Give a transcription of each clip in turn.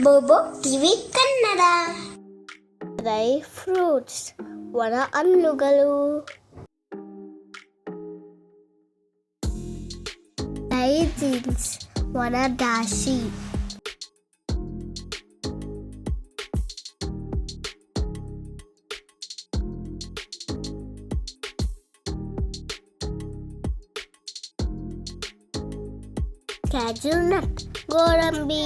ಬೋಬೋ TV Kannada. Dry fruits ಒಣ ಹಣ್ಣುಗಳು. Dry jeans ಒಣ ದಾಸಿ. ಕ್ಯಾಜು ನಟ್ ಗೋಡಂಬಿ.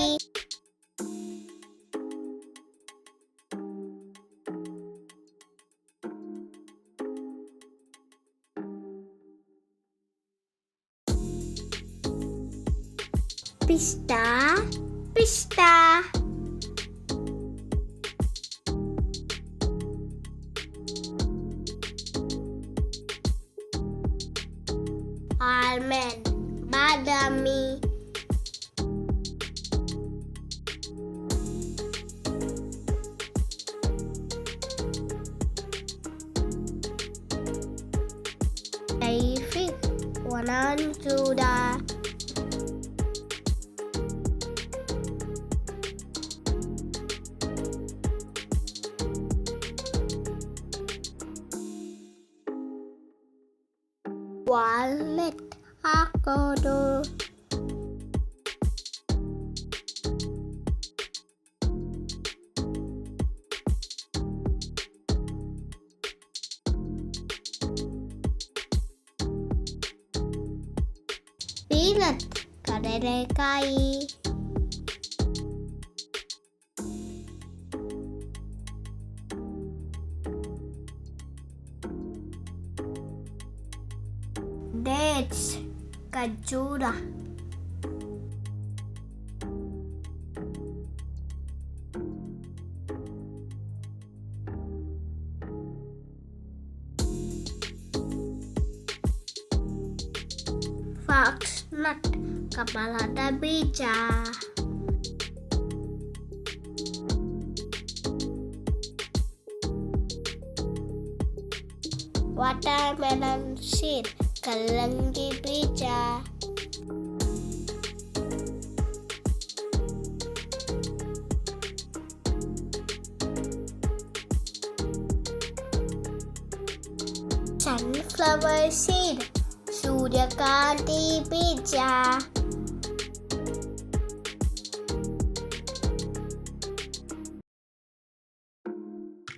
ಪಿಸ್ತಾ ಪಿಸ್ತಾ. ಆಲ್ಮಂಡ್ ಬಾದಾಮಿ. ಡ್ರೈ ಫಿಗ್ ಒಣ ಅಂಜೂರ. ವಾಲ್ನಟ್ ಹಾಕೋದು. ಪೀನಟ್ ಕಡಲೆಕಾಯಿ. ಡೇಟ್ಸ್ ಖರ್ಜೂರ. ಫಾಕ್ಸ್ ನಟ್ ಕಮಲದ ಬೀಜ. ವಾಟರ್ಮೆಲನ್ ಸೀಡ್ ಕಲ್ಲಂಗಡಿ ಬೀಜ. ಸನ್ಫ್ಲವರ್ ಸೀಡ್ ಸೂರ್ಯಕಾಂತಿ ಬೀಜ.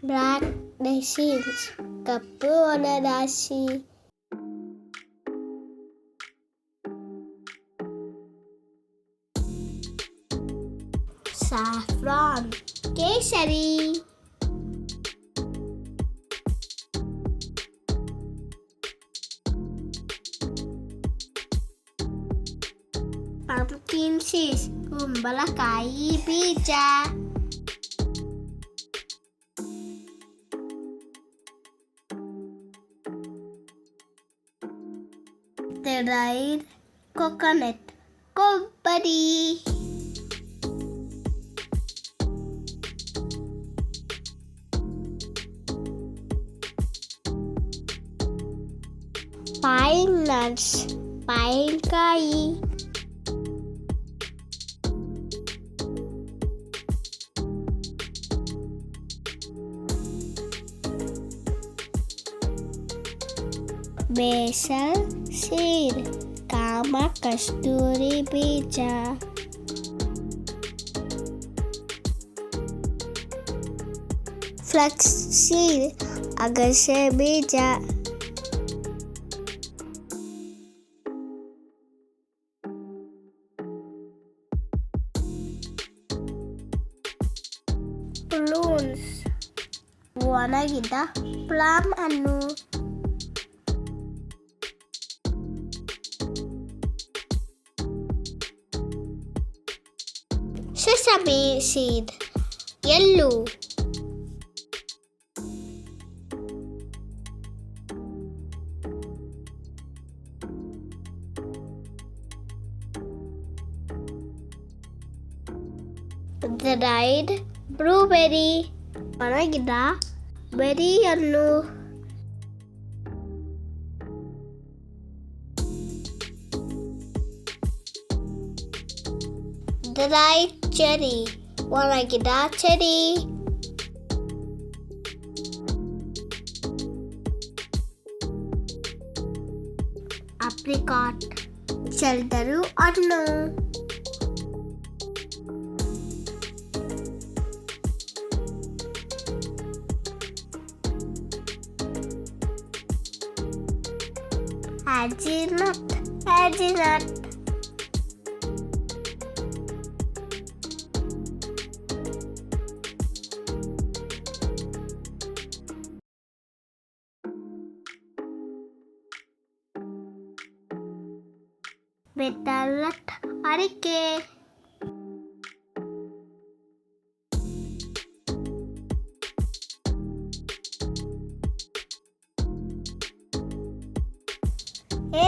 ಬ್ಲ್ಯಾಕ್ ಡೇಸಿಸ್ ಕಪ್ಪು ಒಣದಾಸಿ. ಸಾಫ್ರಾನ್ ಕೇಸರಿ. ಪಂಪ್ಕಿನ್ ಸೀಡ್ಸ್ ಕುಂಬಳಕಾಯಿ ಬೀಜ. ಡ್ರೈಡ್ ಕೊಕೊನಟ್ ಕೊಬ್ಬರಿ. ಪೈನ್ ನಟ್ಸ್ ಪೈನ್ಕಾಯಿ. ಬೇಸಲ್ ಸೀಡ್ ಕಾಮ ಕಸ್ತೂರಿ ಬೀಜ. ಫ್ಲಕ್ಸ್ ಸೀಡ್ ಅಗಸೆ ಬೀಜ. ಪ್ಲೂನ್ಸ್ ಒಣಗಿದ ಪ್ಲಮ್ ಹಣ್ಣು. ಸೆಸಮಿ ಸೀಡ್ ಎಳ್ಳು. ಡ್ರೈಡ್ ಬ್ಲೂಬೆರಿ ಒಣಗಿದ ಬೆರಿಯನ್ನು. ಡ್ರೈ ಚೆರಿ ಒಣಗಿದ ಚೆರಿ. ಅಪ್ರಿಕಾಟ್ ಚೆಲ್ದರು ಹಣ್ಣು. Hazelnut, hazelnut. Betelnut, ಅಡಿಕೆ.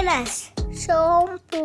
Anise, ಸೋಂಪು.